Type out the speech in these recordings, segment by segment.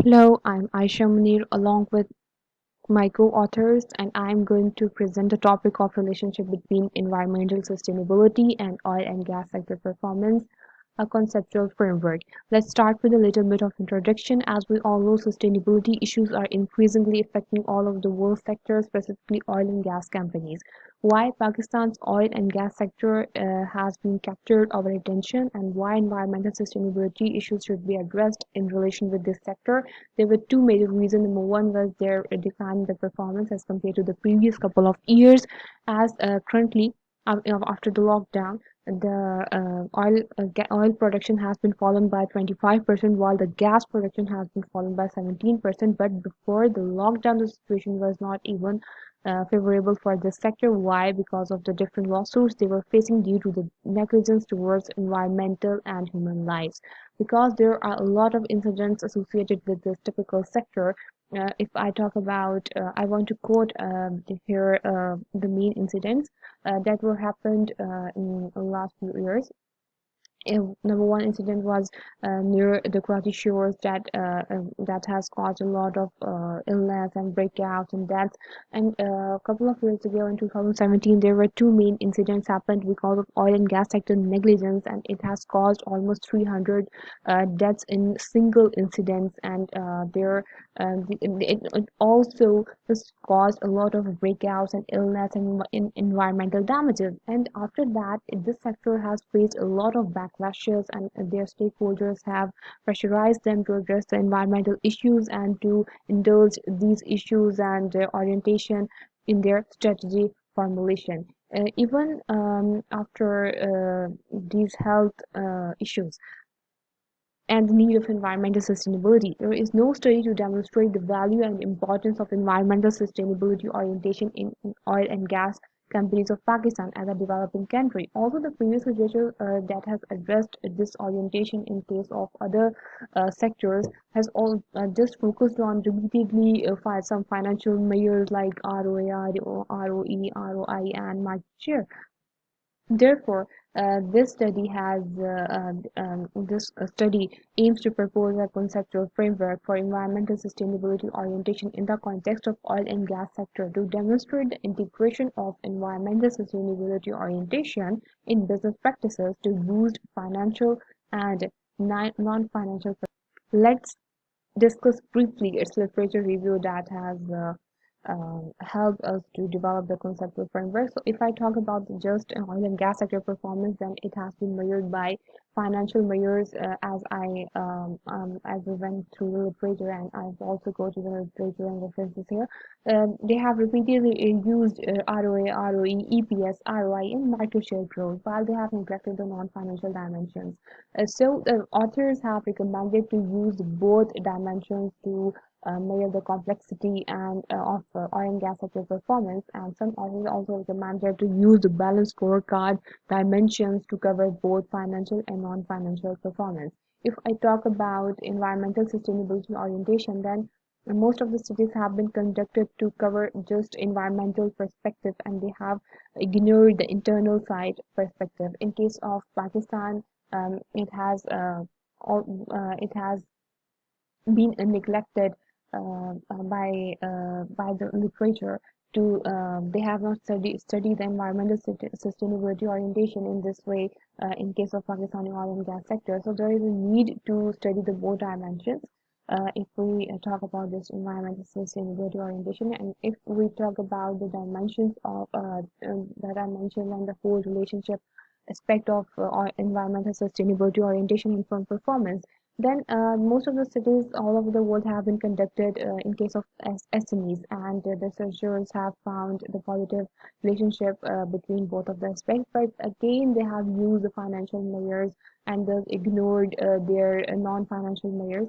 Hello, I'm Aisha Munir along with my co-authors, and I'm going to present the topic of relationship between environmental sustainability and oil and gas sector performance, a conceptual framework. Let's start with a little bit of introduction. As we all know, sustainability issues are increasingly affecting all of the world sectors, specifically oil and gas companies. Why Pakistan's oil and gas sector has been captured our attention, and why environmental sustainability issues should be addressed in relation with this sector. There were two major reasons. Number one was their decline in the performance as compared to the previous couple of years, as currently after the lockdown, the oil production has been fallen by 25%, while the gas production has been fallen by 17%. But before the lockdown, the situation was not even favorable for this sector. Why? Because of the different lawsuits they were facing due to the negligence towards environmental and human lives. Because there are a lot of incidents associated with this typical sector. If I talk about, I want to quote here the main incidents that were happened in the last few years. Number one incident was near the Karachi shores that has caused a lot of illness and breakouts and deaths. And a couple of years ago, in 2017, there were two main incidents happened because of oil and gas sector negligence, and it has caused almost 300 deaths in single incidents. And it also has caused a lot of breakouts and illness and environmental damages. And after that, this sector has faced a lot of backlashes, and their stakeholders have pressurized them to address the environmental issues and to indulge these issues and their orientation in their strategy formulation. Even after these health issues and the need of environmental sustainability. There is no study to demonstrate the value and importance of environmental sustainability orientation in oil and gas companies of Pakistan as a developing country. Although the previous literature that has addressed this orientation in case of other sectors has all just focused on repeatedly some financial measures like ROA, ROE, ROI, and market share. Therefore, this study aims to propose a conceptual framework for environmental sustainability orientation in the context of oil and gas sector to demonstrate the integration of environmental sustainability orientation in business practices to boost financial and non-financial. Let's discuss briefly its literature review that has helped us to develop the conceptual framework. So if I talk about just oil and gas sector performance, then it has been measured by financial measures as we went through the literature, and I've also go to the literature and references here. They have repeatedly used ROA, ROE, EPS, ROI, and market share growth, while they have neglected the non-financial dimensions. So the authors have recommended to use both dimensions to measure the complexity and of oil and gas sector performance, and some authors also recommended to use the balanced scorecard dimensions to cover both financial and non-financial performance. If I talk about environmental sustainability orientation, then most of the studies have been conducted to cover just environmental perspective, and they have ignored the internal side perspective. In case of Pakistan, it has been neglected by the literature to they have not studied the environmental sustainability orientation in this way in case of Pakistani oil and gas sector. So there is a need to study the both dimensions if we talk about this environmental sustainability orientation, and if we talk about the dimensions of that I mentioned and the whole relationship aspect of environmental sustainability orientation and firm performance, then most of the studies all over the world have been conducted in case of SMEs, and the researchers have found the positive relationship between both of the aspects. But again, they have used the financial measures and thus ignored their non-financial measures.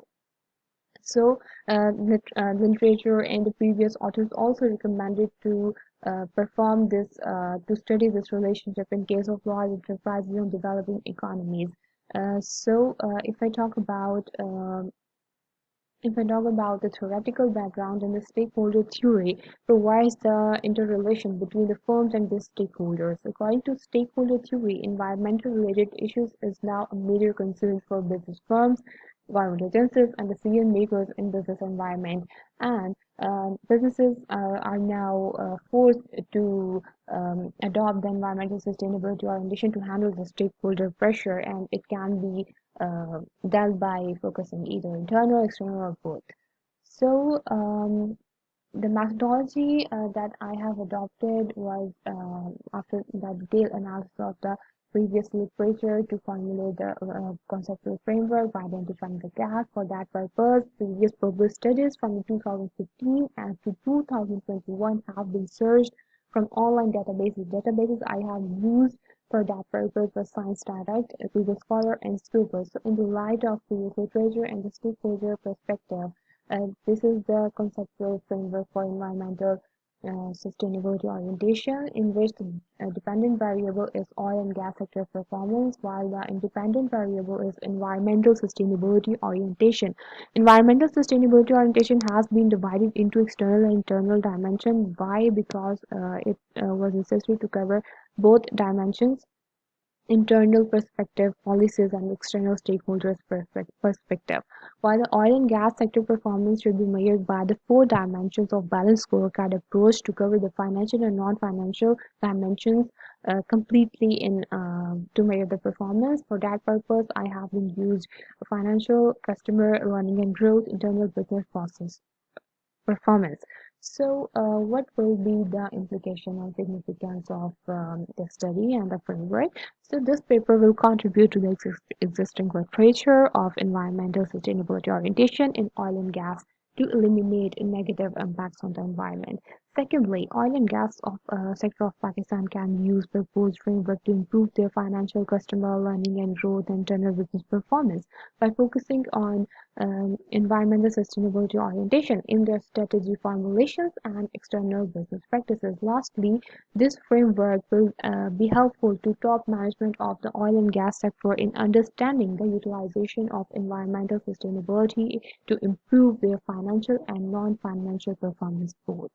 So, literature and the previous authors also recommended to perform this, to study this relationship in case of large enterprises and developing economies. If I talk about the theoretical background, and the stakeholder theory provides the interrelation between the firms and their stakeholders. According to stakeholder theory, environmental related issues is now a major concern for business firms. government agencies, and decision makers in business environment. And businesses are now forced to adopt the environmental sustainability orientation to handle the stakeholder pressure, and it can be dealt by focusing either internal, external, or both. So, the methodology that I have adopted was after the detailed analysis of the previous literature to formulate the conceptual framework by identifying the gap. For that purpose, previous published studies from 2015 and to 2021 have been searched from online databases. Databases I have used for that purpose was Science Direct, Google Scholar, and Scopus. So, in the light of previous literature and the stakeholder perspective, this is the conceptual framework for environmental sustainability orientation, in which the dependent variable is oil and gas sector performance, while the independent variable is environmental sustainability orientation. Environmental sustainability orientation has been divided into external and internal dimension. Why? Because it was necessary to cover both dimensions: internal perspective, policies, and external stakeholders' perspective. While the oil and gas sector performance should be measured by the four dimensions of balanced scorecard approach to cover the financial and non-financial dimensions completely in to measure the performance. For that purpose, I have been used financial, customer, running and growth, internal business process performance. So, what will be the implication and significance of the study and the framework? So, this paper will contribute to the existing literature of environmental sustainability orientation in oil and gas to eliminate negative impacts on the environment. Secondly, oil and gas sector of Pakistan can use proposed framework to improve their financial, customer, learning and growth, and general business performance by focusing on environmental sustainability orientation in their strategy formulations and external business practices. Lastly, this framework will be helpful to top management of the oil and gas sector in understanding the utilization of environmental sustainability to improve their financial and non-financial performance both.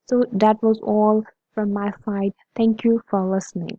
So that was all from my side. Thank you for listening.